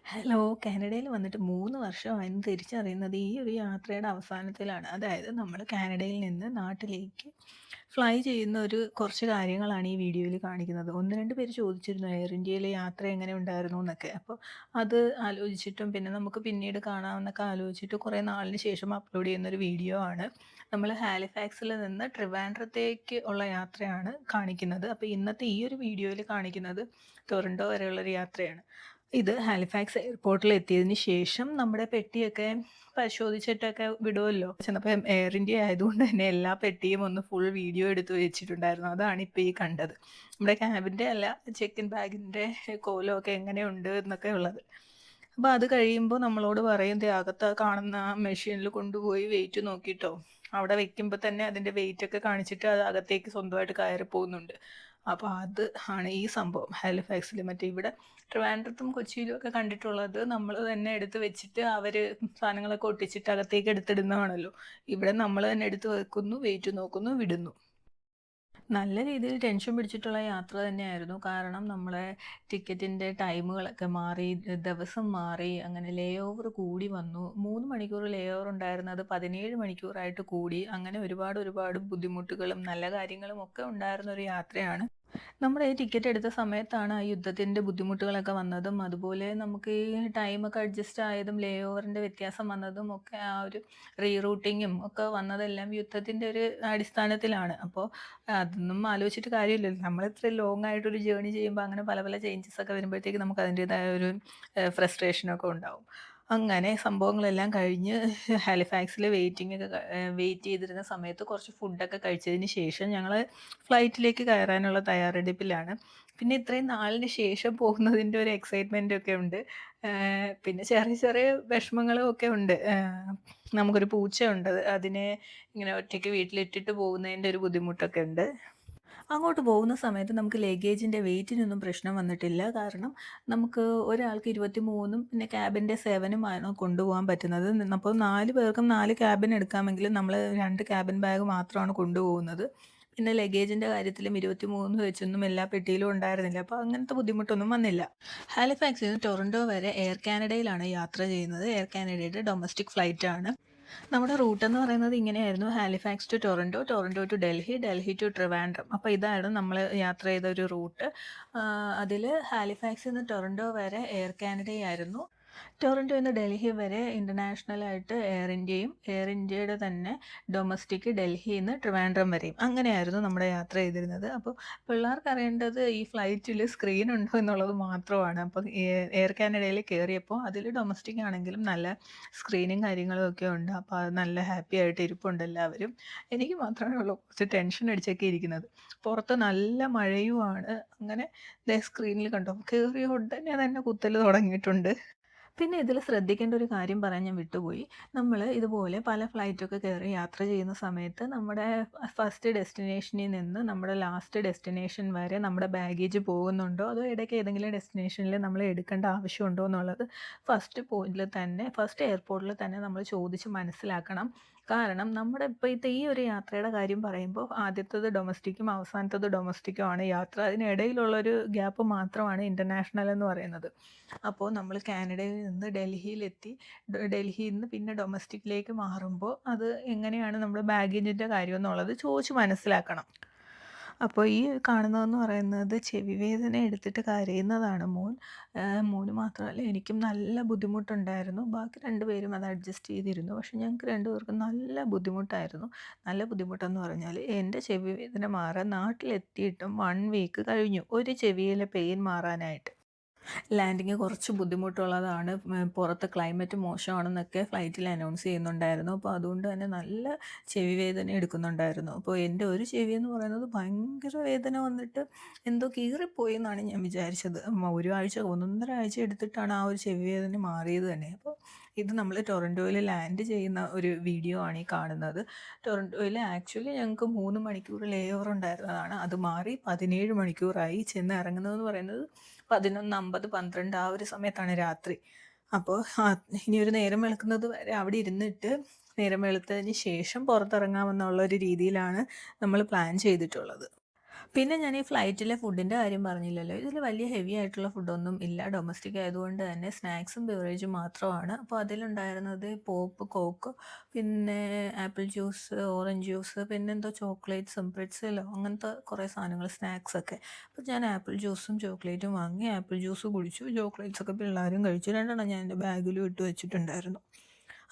Hello, കാനഡയിൽ വന്നിട്ട് 3 വർഷമായെന്ന് തിരിച്ചറിയുന്നത് ഈ ഒരു യാത്രയുടെ അവസാനത്തിലാണ്. അതായത് നമ്മൾ കാനഡയിൽ നിന്ന് നാട്ടിലേക്ക് ഫ്ലൈ ചെയ്യുന്ന ഒരു കുറച്ച് കാര്യങ്ങളാണ് ഈ വീഡിയോയിൽ കാണിക്കുന്നത്. 1, 2 പേര് ചോദിച്ചിരുന്നു എയർ ഇന്ത്യയിലെ യാത്ര എങ്ങനെ ഉണ്ടായിരുന്നു എന്നൊക്കെ. അപ്പോൾ അത് ആലോചിച്ചിട്ടും പിന്നെ നമുക്ക് പിന്നീട് കാണാമെന്നൊക്കെ ആലോചിച്ചിട്ട് കുറേ നാളിന് ശേഷം അപ്ലോഡ് ചെയ്യുന്നൊരു വീഡിയോ ആണ്. നമ്മൾ ഹാലിഫാക്സിൽ നിന്ന് ട്രിവാൻഡ്രത്തേക്ക് ഉള്ള യാത്രയാണ് കാണിക്കുന്നത്. അപ്പോൾ ഇന്നത്തെ ഈ ഒരു വീഡിയോയിൽ കാണിക്കുന്നത് ടൊറന്റോ വരെയുള്ളൊരു യാത്രയാണ്. ഇത് ഹാലിഫാക്സ് എയർപോർട്ടിൽ എത്തിയതിന് ശേഷം നമ്മുടെ പെട്ടിയൊക്കെ പരിശോധിച്ചിട്ടൊക്കെ വിടുമല്ലോ. ചെന്നപ്പോൾ എയർ ഇന്ത്യ ആയതുകൊണ്ട് തന്നെ എല്ലാ പെട്ടിയും ഒന്ന് ഫുൾ വീഡിയോ എടുത്ത് വെച്ചിട്ടുണ്ടായിരുന്നു. അതാണ് ഇപ്പോൾ ഈ കണ്ടത്. നമ്മുടെ ക്യാബിൻ്റെ അല്ല, ചെക്ക് ഇൻ ബാഗിൻ്റെ കോലമൊക്കെ എങ്ങനെയുണ്ട് എന്നൊക്കെ ഉള്ളത്. അപ്പോൾ അത് കഴിയുമ്പോൾ നമ്മളോട് പറയും, ദേ അകത്ത് കാണുന്ന ആ മെഷീനിൽ കൊണ്ടുപോയി വെയിറ്റ് നോക്കിയിട്ടോ. അവിടെ വെക്കുമ്പോൾ തന്നെ അതിൻ്റെ വെയിറ്റ് ഒക്കെ കാണിച്ചിട്ട് അത് അകത്തേക്ക് സ്വന്തമായിട്ട് കയറി പോകുന്നുണ്ട്. അപ്പോൾ അത് ആണ് ഈ സംഭവം ഹാലിഫാക്സിൽ. മറ്റേ ഇവിടെ ട്രിവാൻഡ്രത്തും കൊച്ചിയിലും ഒക്കെ കണ്ടിട്ടുള്ളത് നമ്മൾ തന്നെ എടുത്ത് വെച്ചിട്ട് അവർ സാധനങ്ങളൊക്കെ ഒട്ടിച്ചിട്ട് അകത്തേക്ക് എടുത്തിടുന്നതാണല്ലോ. ഇവിടെ നമ്മൾ തന്നെ എടുത്ത് വെക്കുന്നു, വെയിറ്റ് നോക്കുന്നു, വിടുന്നു. നല്ല രീതിയിൽ ടെൻഷൻ പിടിച്ചിട്ടുള്ള യാത്ര തന്നെയായിരുന്നു. കാരണം നമ്മളെ ടിക്കറ്റിൻ്റെ ടൈമുകളൊക്കെ മാറി, ദിവസം മാറി, അങ്ങനെ ലേ ഓവർ കൂടി വന്നു. 3 മണിക്കൂർ ലേ ഓവർ ഉണ്ടായിരുന്നത് 17 മണിക്കൂറായിട്ട് കൂടി. അങ്ങനെ ഒരുപാട് ഒരുപാട് ബുദ്ധിമുട്ടുകളും നല്ല കാര്യങ്ങളും ഒക്കെ ഉണ്ടായിരുന്ന ഒരു യാത്രയാണ്. നമ്മുടെ ഈ ടിക്കറ്റ് എടുത്ത സമയത്താണ് ആ യുദ്ധത്തിൻ്റെ ബുദ്ധിമുട്ടുകളൊക്കെ വന്നതും, അതുപോലെ നമുക്ക് ഈ ടൈമൊക്കെ അഡ്ജസ്റ്റ് ആയതും, ലേ ഓവറിൻ്റെ വ്യത്യാസം വന്നതും ഒക്കെ ആ ഒരു റീറൂട്ടിങ്ങും ഒക്കെ വന്നതെല്ലാം യുദ്ധത്തിൻ്റെ ഒരു അടിസ്ഥാനത്തിലാണ്. അപ്പോൾ അതൊന്നും ആലോചിച്ചിട്ട് കാര്യമില്ലല്ലോ. നമ്മൾ ഇത്രയും ലോങ് ആയിട്ടൊരു ജേർണി ചെയ്യുമ്പോൾ അങ്ങനെ പല പല ചേഞ്ചസ് ഒക്കെ വരുമ്പോഴത്തേക്ക് നമുക്ക് അതിൻ്റേതായ ഒരു ഫ്രസ്ട്രേഷനൊക്കെ ഉണ്ടാവും. അങ്ങനെ സംഭവങ്ങളെല്ലാം കഴിഞ്ഞ് ഹാലിഫാക്സിൽ വെയിറ്റ് ചെയ്തിരുന്ന സമയത്ത് കുറച്ച് ഫുഡൊക്കെ കഴിച്ചതിന് ശേഷം ഞങ്ങൾ ഫ്ലൈറ്റിലേക്ക് കയറാനുള്ള തയ്യാറെടുപ്പിലാണ്. പിന്നെ ഇത്രയും നാളിന് ശേഷം പോകുന്നതിൻ്റെ ഒരു എക്സൈറ്റ്മെൻ്റ് ഒക്കെ ഉണ്ട്. പിന്നെ ചെറിയ ചെറിയ വിഷമങ്ങളും ഒക്കെ ഉണ്ട്. നമുക്കൊരു പൂച്ചയുണ്ട്. അതിനെ ഇങ്ങനെ ഒറ്റയ്ക്ക് വീട്ടിലിട്ടിട്ട് പോകുന്നതിൻ്റെ ഒരു ബുദ്ധിമുട്ടൊക്കെ ഉണ്ട്. അങ്ങോട്ട് പോകുന്ന സമയത്ത് നമുക്ക് ലഗേജിൻ്റെ വെയിറ്റിനൊന്നും പ്രശ്നം വന്നിട്ടില്ല. കാരണം നമുക്ക് ഒരാൾക്ക് 23ഉം പിന്നെ ക്യാബിൻ്റെ 7ഉം ആണ് കൊണ്ടുപോകാൻ പറ്റുന്നത്. അപ്പോൾ 4 പേർക്കും 4 ക്യാബിൻ എടുക്കാമെങ്കിലും നമ്മൾ 2 ക്യാബിൻ ബാഗ് മാത്രമാണ് കൊണ്ടുപോകുന്നത്. പിന്നെ ലഗേജിൻ്റെ കാര്യത്തിലും 23 വെച്ചൊന്നും എല്ലാ പെട്ടിയിലും ഉണ്ടായിരുന്നില്ല. അപ്പോൾ അങ്ങനത്തെ ബുദ്ധിമുട്ടൊന്നും വന്നില്ല. ഹാലിഫാക്സിൽ നിന്ന് ടൊറന്റോ വരെ എയർ കാനഡയിലാണ് യാത്ര ചെയ്യുന്നത്. എയർ കാനഡയുടെ ഡൊമസ്റ്റിക് ഫ്ലൈറ്റാണ്. നമ്മുടെ റൂട്ട് എന്ന് പറയുന്നത് ഇങ്ങനെയായിരുന്നു: Halifax to Toronto, Toronto to Delhi, Delhi to Trivandrum. അപ്പോൾ ഇതായിരുന്നു നമ്മൾ യാത്ര ചെയ്ത ഒരു റൂട്ട്. അതിൽ ഹാലിഫാക്സിൽ നിന്ന് ടൊറന്റോ വരെ എയർ കാനഡയായിരുന്നു. ടൊറന്റോയിൽ നിന്ന് ഡൽഹി വരെ ഇൻ്റർനാഷണലായിട്ട് എയർ ഇന്ത്യയും, എയർ ഇന്ത്യയുടെ തന്നെ ഡൊമസ്റ്റിക് ഡൽഹിയിൽ നിന്ന് ട്രിവാൻഡ്രം വരെയും. അങ്ങനെയായിരുന്നു നമ്മുടെ യാത്ര ചെയ്തിരുന്നത്. അപ്പോൾ പിള്ളേർക്ക് അറിയേണ്ടത് ഈ ഫ്ലൈറ്റിൽ സ്ക്രീൻ ഉണ്ടോ എന്നുള്ളത് മാത്രമാണ്. അപ്പോൾ എയർ കാനഡയിൽ കയറിയപ്പോൾ അതിൽ ഡൊമസ്റ്റിക് ആണെങ്കിലും നല്ല സ്ക്രീനും കാര്യങ്ങളും ഒക്കെ ഉണ്ട്. അപ്പോൾ അത് നല്ല ഹാപ്പി ആയിട്ട് ഇരിപ്പുണ്ട് എല്ലാവരും. എനിക്ക് മാത്രമേ ഉള്ളൂ കുറച്ച് ടെൻഷൻ അടിച്ചൊക്കെ ഇരിക്കുന്നത്. പുറത്ത് നല്ല മഴയുമാണ്. അങ്ങനെ സ്ക്രീനിൽ കണ്ടോ, കയറിയ ഉടനെ തന്നെ കുത്തൽ തുടങ്ങിയിട്ടുണ്ട്. പിന്നെ ഇതിൽ ശ്രദ്ധിക്കേണ്ട ഒരു കാര്യം പറയാൻ ഞാൻ വിട്ടുപോയി. നമ്മൾ ഇതുപോലെ പല ഫ്ലൈറ്റൊക്കെ കയറി യാത്ര ചെയ്യുന്ന സമയത്ത് നമ്മുടെ ഫസ്റ്റ് ഡെസ്റ്റിനേഷനിൽ നിന്ന് നമ്മുടെ ലാസ്റ്റ് ഡെസ്റ്റിനേഷൻ വരെ നമ്മുടെ ബാഗേജ് പോകുന്നുണ്ടോ, അതോ ഇടയ്ക്ക് ഏതെങ്കിലും ഡെസ്റ്റിനേഷനിൽ നമ്മൾ എടുക്കേണ്ട ആവശ്യമുണ്ടോ എന്നുള്ളത് ഫസ്റ്റ് എയർപോർട്ടിൽ തന്നെ നമ്മൾ ചോദിച്ച് മനസ്സിലാക്കണം. കാരണം നമ്മുടെ ഇപ്പോഴത്തെ ഈ ഒരു യാത്രയുടെ കാര്യം പറയുമ്പോൾ ആദ്യത്തേത് ഡൊമസ്റ്റിക്കും അവസാനത്തേത് ഡൊമസ്റ്റിക്കും ആണ് യാത്ര. അതിനിടയിലുള്ളൊരു ഗ്യാപ്പ് മാത്രമാണ് ഇൻ്റർനാഷണൽ എന്ന് പറയുന്നത്. അപ്പോൾ നമ്മൾ കാനഡയിൽ നിന്ന് ഡൽഹിയിലെത്തി, ഡൽഹിയിൽ നിന്ന് പിന്നെ ഡൊമസ്റ്റിക്കിലേക്ക് മാറുമ്പോൾ അത് എങ്ങനെയാണ് നമ്മുടെ ബാഗേജിൻ്റെ കാര്യം എന്നുള്ളത് ചോദിച്ച് മനസ്സിലാക്കണം. അപ്പോൾ ഈ കാണുന്നതെന്ന് പറയുന്നത് ചെവി വേദന എടുത്തിട്ട് കരയുന്നതാണ് മോൻ. മോന് മാത്രമല്ല, എനിക്കും നല്ല ബുദ്ധിമുട്ടുണ്ടായിരുന്നു. ബാക്കി 2 പേരും അത് അഡ്ജസ്റ്റ് ചെയ്തിരുന്നു. പക്ഷേ ഞങ്ങൾക്ക് 2 പേർക്കും നല്ല ബുദ്ധിമുട്ടായിരുന്നു. നല്ല ബുദ്ധിമുട്ടെന്ന് പറഞ്ഞാൽ എൻ്റെ ചെവി വേദന മാറാൻ നാട്ടിലെത്തിയിട്ടും 1 വീക്ക് കഴിഞ്ഞു ഒരു ചെവിയിലെ പെയിൻ മാറാനായിട്ട്. ലാൻഡിങ് കുറച്ച് ബുദ്ധിമുട്ടുള്ളതാണ്. പുറത്ത് ക്ലൈമറ്റ് മോശമാണെന്നൊക്കെ ഫ്ലൈറ്റിൽ അനൗൺസ് ചെയ്യുന്നുണ്ടായിരുന്നു. അപ്പോൾ അതുകൊണ്ട് തന്നെ നല്ല ചെവി വേദന എടുക്കുന്നുണ്ടായിരുന്നു. അപ്പോൾ എൻ്റെ ഒരു ചെവി എന്ന് പറയുന്നത് ഭയങ്കര വേദന വന്നിട്ട് എന്തോ കീറിപ്പോയി എന്നാണ് ഞാൻ വിചാരിച്ചത്. ഒരാഴ്ച, 1 1/2 ആഴ്ച എടുത്തിട്ടാണ് ആ ഒരു ചെവി വേദന മാറിയത് തന്നെ. അപ്പോൾ ഇത് നമ്മൾ ടൊറന്റോയിൽ ലാൻഡ് ചെയ്യുന്ന ഒരു വീഡിയോ ആണ് ഈ കാണുന്നത്. ടൊറന്റോയിൽ ആക്ച്വലി ഞങ്ങൾക്ക് 3 മണിക്കൂർ ലേ ഓവർ ഉണ്ടായിരുന്നതാണ്. അത് മാറി 17 മണിക്കൂറായി. ചെന്ന് ഇറങ്ങുന്നതെന്ന് പറയുന്നത് 11:50, 12 ആ ഒരു സമയത്താണ് രാത്രി. അപ്പോൾ ഇനി ഒരു നേരം വെളുക്കുന്നത് വരെ അവിടെ ഇരുന്നിട്ട് നേരം വെളുത്തതിന് ശേഷം പുറത്തിറങ്ങാമെന്നുള്ള ഒരു രീതിയിലാണ് നമ്മൾ പ്ലാൻ ചെയ്തിട്ടുള്ളത്. പിന്നെ ഞാൻ ഈ ഫ്ലൈറ്റിലെ ഫുഡിൻ്റെ കാര്യം പറഞ്ഞില്ലല്ലോ. ഇതിൽ വലിയ ഹെവി ആയിട്ടുള്ള ഫുഡൊന്നും ഇല്ല. ഡൊമസ്റ്റിക് ആയതുകൊണ്ട് തന്നെ സ്നാക്സും ബിവറേജും മാത്രമാണ്. അപ്പോൾ അതിലുണ്ടായിരുന്നത് പോപ്പ്, കോക്ക്, പിന്നെ ആപ്പിൾ ജ്യൂസ്, ഓറഞ്ച് ജ്യൂസ്, പിന്നെന്തോ ചോക്ലേറ്റ്സും പ്രിറ്റ്സലോ അങ്ങനത്തെ കുറേ സാധനങ്ങൾ സ്നാക്സൊക്കെ. അപ്പോൾ ഞാൻ ആപ്പിൾ ജ്യൂസും ചോക്ലേറ്റും വാങ്ങി. ആപ്പിൾ ജ്യൂസ് കുടിച്ചു. ചോക്ലേറ്റ്സൊക്കെ പിള്ളേരും കഴിച്ചു. 2 എണ്ണം ഞാൻ എൻ്റെ ബാഗിലും ഇട്ട് വെച്ചിട്ടുണ്ടായിരുന്നു.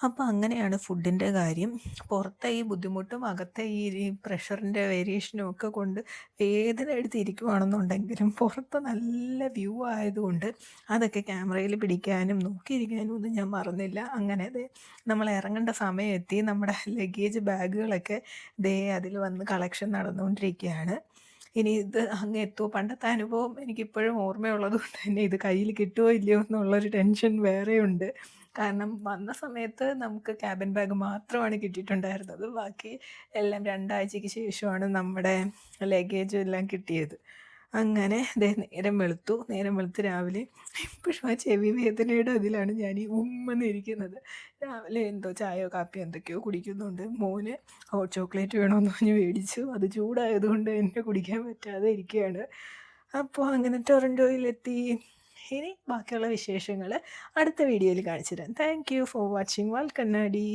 അപ്പോൾ അങ്ങനെയാണ് ഫുഡിൻ്റെ കാര്യം. പുറത്തെ ഈ ബുദ്ധിമുട്ടും അകത്തെ ഈ പ്രഷറിൻ്റെ വേരിയേഷനും ഒക്കെ കൊണ്ട് വേദന എടുത്തിരിക്കുവാണെന്നുണ്ടെങ്കിലും പുറത്ത് നല്ല വ്യൂ ആയതുകൊണ്ട് അതൊക്കെ ക്യാമറയിൽ പിടിക്കാനും നോക്കിയിരിക്കാനും ഒന്നും ഞാൻ മറന്നില്ല. അങ്ങനെ ദേ നമ്മൾ ഇറങ്ങേണ്ട സമയം എത്തി. നമ്മുടെ ലഗേജ് ബാഗുകളൊക്കെ ദേ അതിൽ വന്ന് കളക്ഷൻ നടന്നുകൊണ്ടിരിക്കുകയാണ്. ഇനി ഇത് അങ്ങ് എത്തുമോ? പണ്ടത്തെ അനുഭവം എനിക്കിപ്പോഴും ഓർമ്മയുള്ളത് കൊണ്ട് തന്നെ ഇത് കയ്യിൽ കിട്ടുമോ ഇല്ലയോ എന്നുള്ളൊരു ടെൻഷൻ വേറെയുണ്ട്. കാരണം വന്ന സമയത്ത് നമുക്ക് ക്യാബിൻ ബാഗ് മാത്രമാണ് കിട്ടിയിട്ടുണ്ടായിരുന്നത്. ബാക്കി എല്ലാം 2 ആഴ്ചയ്ക്ക് ശേഷമാണ് നമ്മുടെ ലഗേജും എല്ലാം കിട്ടിയത്. അങ്ങനെ ദേ നേരം വെളുത്തു. നേരം വെളുത്ത് രാവിലെ ഇപ്പോഴും ആ ചെവി വേദനയുടെ ഇതിലാണ് ഞാൻ ഈ ഉമ്മെന്നിരിക്കുന്നത്. രാവിലെ എന്തോ ചായയോ കാപ്പിയോ എന്തൊക്കെയോ കുടിക്കുന്നുണ്ട്. മോന് ഹോട്ട് ചോക്ലേറ്റ് വേണമെന്ന് പറഞ്ഞ് മേടിച്ചു. അത് ചൂടായതുകൊണ്ട് തന്നെ കുടിക്കാൻ പറ്റാതെ ഇരിക്കുകയാണ്. അപ്പോൾ അങ്ങനെ ടൊറൻറ്റോയിലെത്തി. ഇനി ബാക്കിയുള്ള വിശേഷങ്ങൾ അടുത്ത വീഡിയോയിൽ കാണിച്ചു തരാം. താങ്ക് യു ഫോർ വാച്ചിങ് വാൽ കണ്ണാടി.